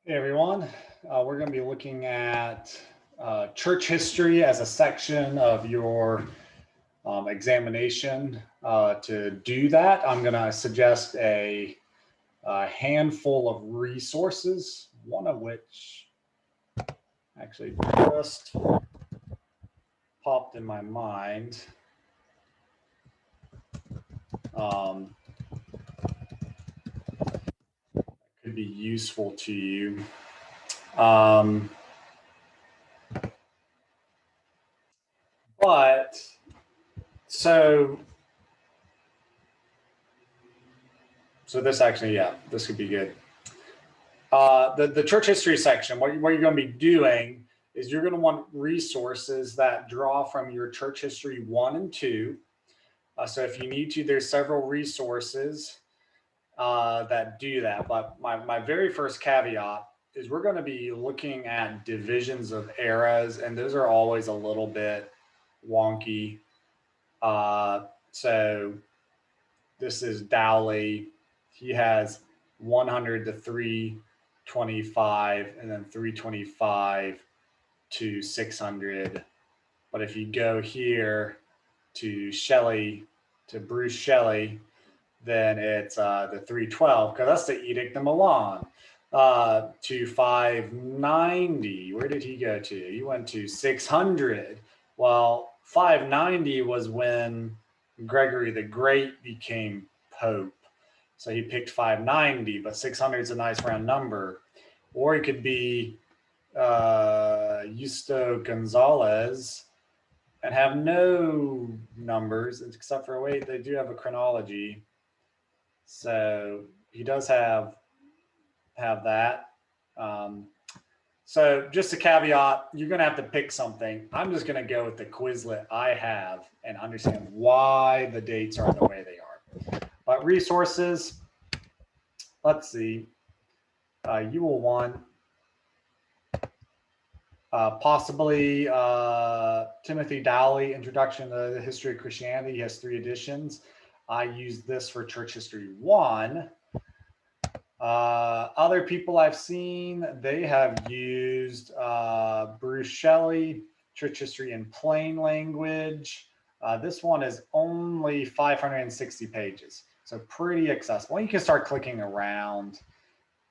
Hey everyone, we're going to be looking at church history as a section of your examination. To do that, I'm going to suggest a handful of resources, one of which actually just popped in my mind. Could be useful to you. But so this actually, yeah, this could be good. The church history section, what you're going to be doing is you're going to want resources that draw from your church history 1 and 2. So if you need to, there's several resources that do that. But my very first caveat is we're going to be looking at divisions of eras, and those are always a little bit wonky. So this is Dowley. He has 100 to 325 and then 325 to 600. But if you go here to Shelley, to Bruce Shelley, then it's the 312, because that's the Edict of Milan, to 590. Where did he go to? He went to 600. Well, 590 was when Gregory the Great became Pope. So he picked 590, but 600 is a nice round number. Or it could be Justo Gonzalez and have no numbers, except for, wait, they do have a chronology. So he does have that. So just a caveat, you're going to have to pick something. I'm just going to go with the Quizlet I have and understand why the dates are the way they are. But resources, let's see. You will want possibly Timothy Dowley, Introduction to the History of Christianity. He has 3 editions. I used this for Church History 1. Other people I've seen, they have used Bruce Shelley, Church History in Plain Language. This one is only 560 pages, so pretty accessible. You can start clicking around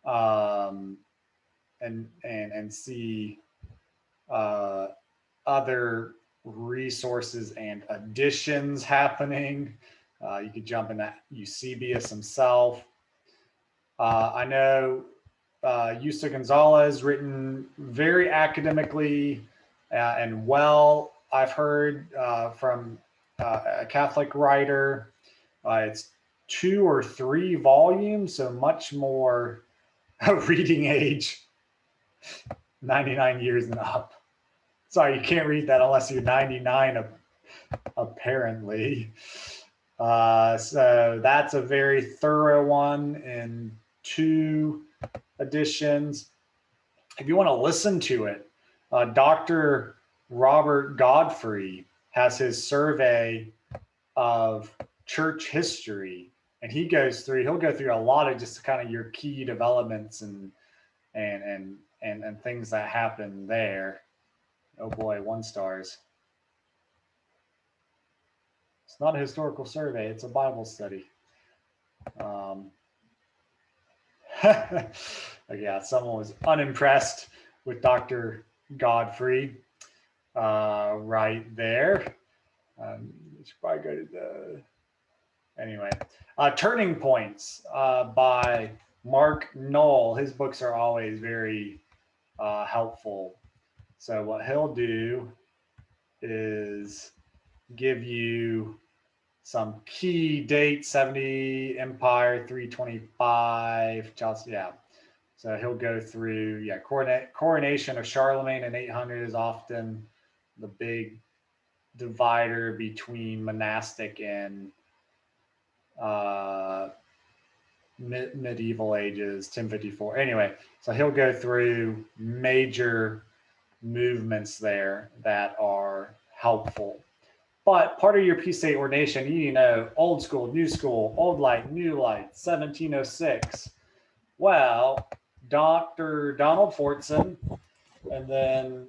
and see other resources and additions happening. You could jump in that Eusebius himself. I know Justo Gonzalez, written very academically and well, I've heard from a Catholic writer. It's 2 or 3 volumes, so much more reading age, 99 years and up. Sorry, you can't read that unless you're 99, apparently. So that's a very thorough one in 2 editions. If you want to listen to it, Dr. Robert Godfrey has his survey of church history, and he'll go through a lot of just kind of your key developments and things that happen there. Oh boy, 1 stars. It's not a historical survey, it's a Bible study. Yeah, someone was unimpressed with Dr. Godfrey right there. We should probably go to the... Anyway, Turning Points by Mark Knoll. His books are always very helpful. So what he'll do is give you some key dates: 70 Empire, 325 Chelsea. Yeah. So he'll go through, coronation of Charlemagne in 800 is often the big divider between monastic and medieval ages, 1054. Anyway, so he'll go through major movements there that are helpful. But part of your PCA ordination, you know, old school, new school, old light, new light, 1706. Well, Dr. Donald Fortson. And then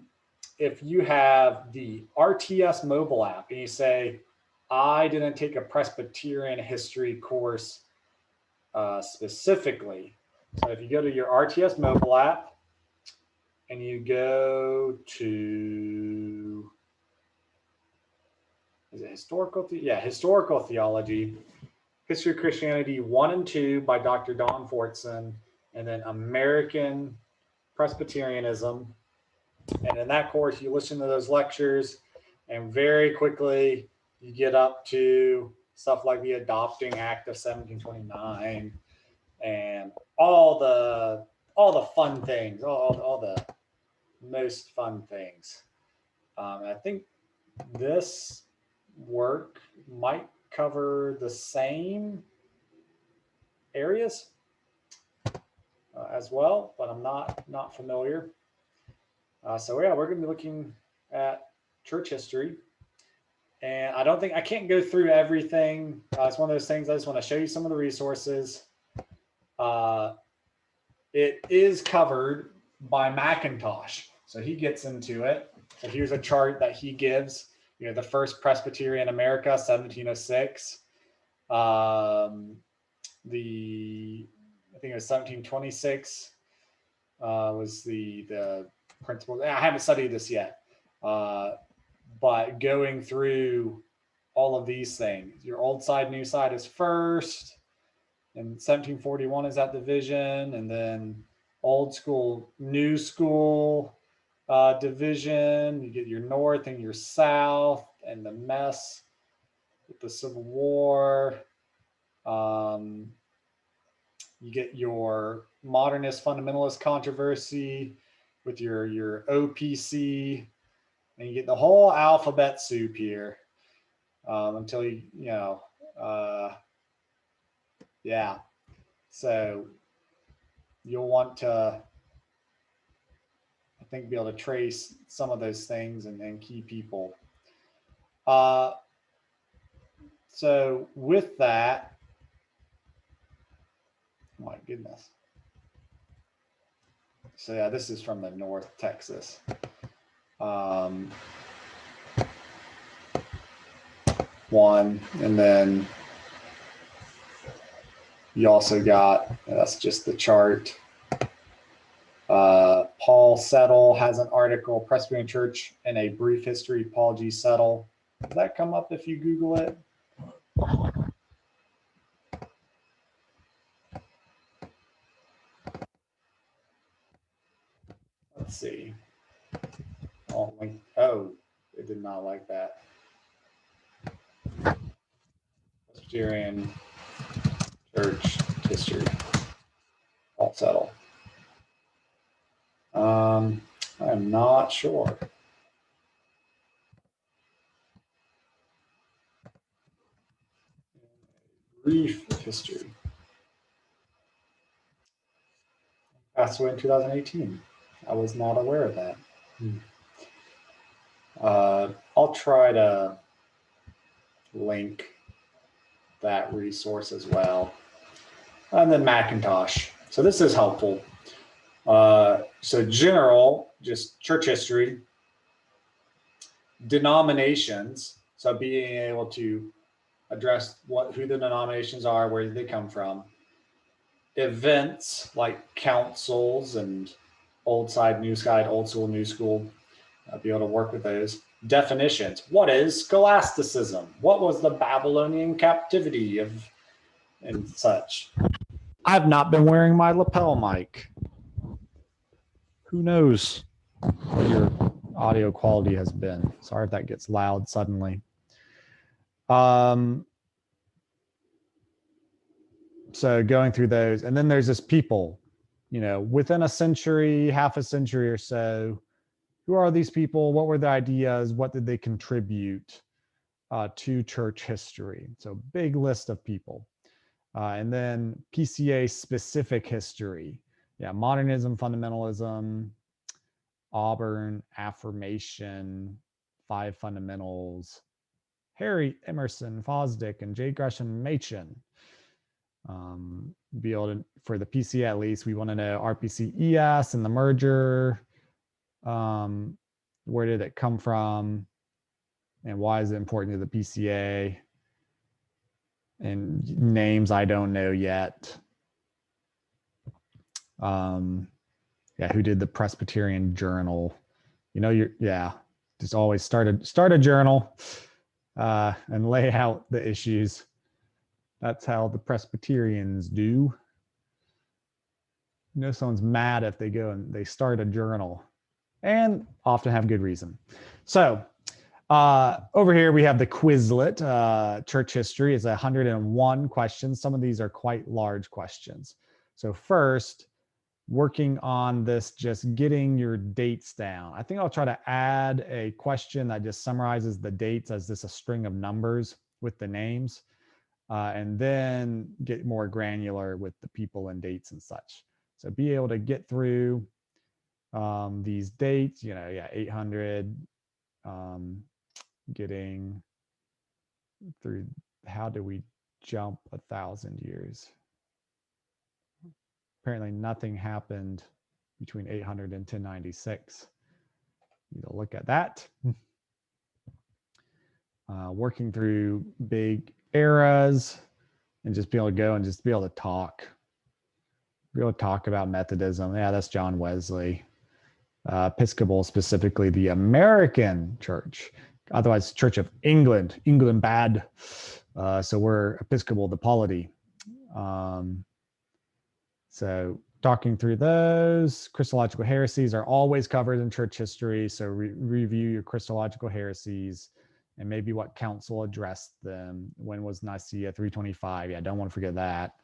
if you have the RTS Mobile app and you say, I didn't take a Presbyterian history course specifically. So if you go to your RTS Mobile app and you go to, is it historical? Yeah, historical theology, History of Christianity 1 and 2 by Dr. Don Fortson, and then American Presbyterianism. And in that course, you listen to those lectures, and very quickly you get up to stuff like the Adopting Act of 1729 and all the fun things, all the most fun things. I think this work might cover the same areas as well, but I'm not familiar. So yeah, we're going to be looking at church history, and I can't go through everything. It's one of those things. I just want to show you some of the resources. It is covered by Macintosh, so he gets into it. So here's a chart that he gives. You know, the first Presbytery in America, 1706. I think it was 1726 was the principle. I haven't studied this yet, but going through all of these things, your old side, new side is first, and 1741 is that division, and then old school, new school division. You get your north and your south, and the mess with the Civil War. You get your modernist fundamentalist controversy with your OPC, and you get the whole alphabet soup here until yeah. So you'll want to, I think, be able to trace some of those things and key people. So with that, my goodness. So yeah, this is from the North Texas. One, and then you also got, that's just the chart. Paul Settle has an article, Presbyterian Church in a Brief History, Paul G. Settle. Does that come up if you Google it? Let's see. Oh, it did not like that. Presbyterian Church History, Paul Settle. I'm not sure. Brief History. Passed away in 2018. I was not aware of that. I'll try to link that resource as well. And then Macintosh. So this is helpful. So general, just church history, denominations. So being able to address who the denominations are, where they come from. Events like councils and old side, new side, old school, new school. Be able to work with those. Definitions. What is scholasticism? What was the Babylonian captivity and such? I've not been wearing my lapel mic. Who knows what your audio quality has been. Sorry if that gets loud suddenly. So going through those, and then there's this people, within a century, half a century or so. Who are these people? What were the ideas? What did they contribute to church history? So big list of people. And then PCA specific history. Yeah, modernism, fundamentalism, Auburn, Affirmation, Five Fundamentals, Harry Emerson, Fosdick, and J. Gresham Machen. Be able to, for the PCA at least, we want to know RPCES and the merger. Where did it come from? And why is it important to the PCA? And names I don't know yet. Yeah, who did the Presbyterian Journal? You know, just always start a journal and lay out the issues. That's how the Presbyterians do. You know, someone's mad if they go and they start a journal, and often have good reason. So over here we have the Quizlet. Church history is 101 questions. Some of these are quite large questions. So first, working on this, just getting your dates down. I think I'll try to add a question that just summarizes the dates as this a string of numbers with the names, and then get more granular with the people and dates and such. So be able to get through these dates, 800, getting through, how do we jump 1,000 years? Apparently nothing happened between 800 and 1096. Need to look at that. Working through big eras and just be able to go and just be able to talk. Be able to talk about Methodism. Yeah, that's John Wesley. Episcopal, specifically the American Church, otherwise Church of England, England bad. So we're Episcopal, the polity. So talking through those, Christological heresies are always covered in church history. So review your Christological heresies and maybe what council addressed them. When was Nicaea 325? Yeah, don't want to forget that.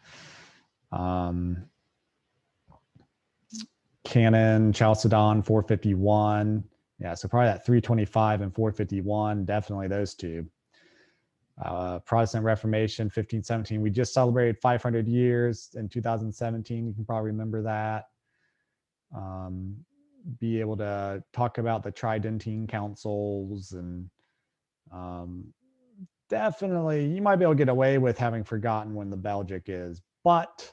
Canon, Chalcedon 451. Yeah, so probably that 325 and 451, definitely those two. Protestant Reformation 1517. We just celebrated 500 years in 2017. You can probably remember that. Be able to talk about the Tridentine councils, and definitely you might be able to get away with having forgotten when the Belgic is, but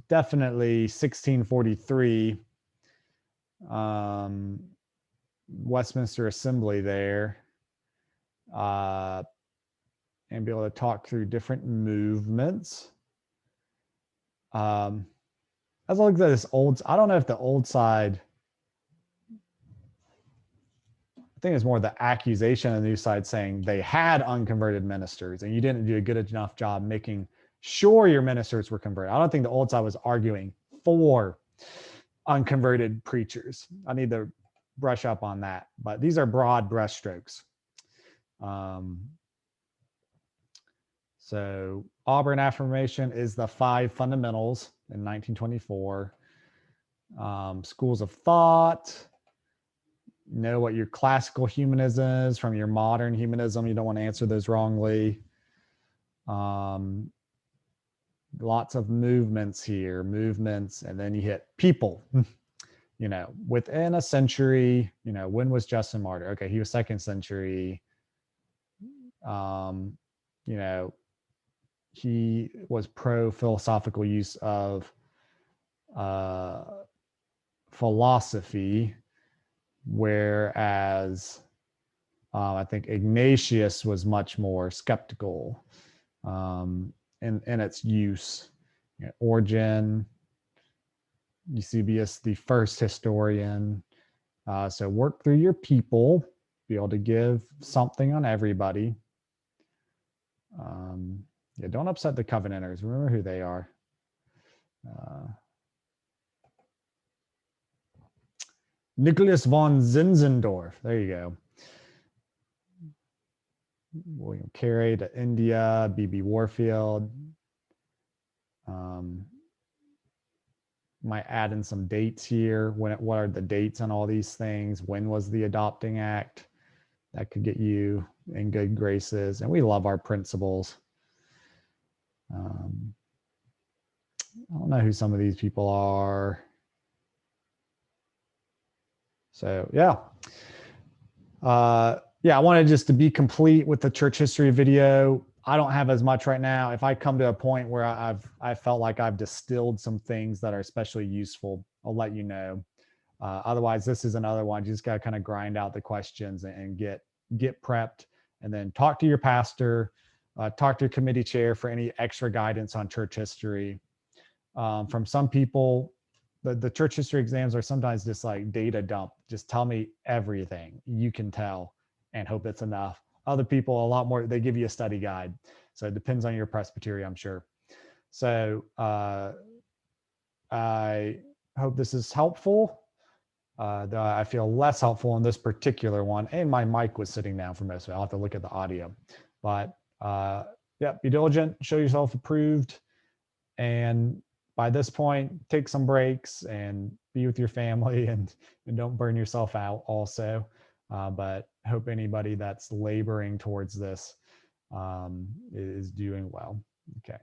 definitely 1643, Westminster Assembly there, and be able to talk through different movements. As I look at this I don't know if the old side, I think it's more the accusation on the new side saying they had unconverted ministers and you didn't do a good enough job making sure your ministers were converted. I don't think the old side was arguing for unconverted preachers. I need to brush up on that, but these are broad brushstrokes. So Auburn Affirmation is the 5 fundamentals in 1924. Schools of thought. Know what your classical humanism is from your modern humanism. You don't want to answer those wrongly. Lots of movements here, and then you hit people. Within a century, when was Justin martyr? Okay, he was 2nd century. He was pro-philosophical use of philosophy, whereas I think Ignatius was much more skeptical in its use. Origen, Eusebius, the first historian. So work through your people, be able to give something on everybody. Don't upset the Covenanters. Remember who they are. Nicholas von Zinzendorf. There you go. William Carey to India. B.B. Warfield. Might add in some dates here. What are the dates on all these things? When was the Adopting Act? That could get you in good graces. And we love our principles. I don't know who some of these people are. So yeah. I wanted just to be complete with the church history video. I don't have as much right now. If I come to a point where I felt like I've distilled some things that are especially useful, I'll let you know. Otherwise, this is another one. You just got to kind of grind out the questions and get prepped, and then talk to your pastor, talk to your committee chair for any extra guidance on church history. From some people, the church history exams are sometimes just like data dump. Just tell me everything you can tell and hope it's enough. Other people, a lot more, they give you a study guide. So it depends on your presbytery, I'm sure. So I hope this is helpful. I feel less helpful in this particular one. And my mic was sitting down for most of it. I'll have to look at the audio. But yeah, be diligent, show yourself approved. And by this point, take some breaks and be with your family and don't burn yourself out also. But hope anybody that's laboring towards this is doing well. Okay.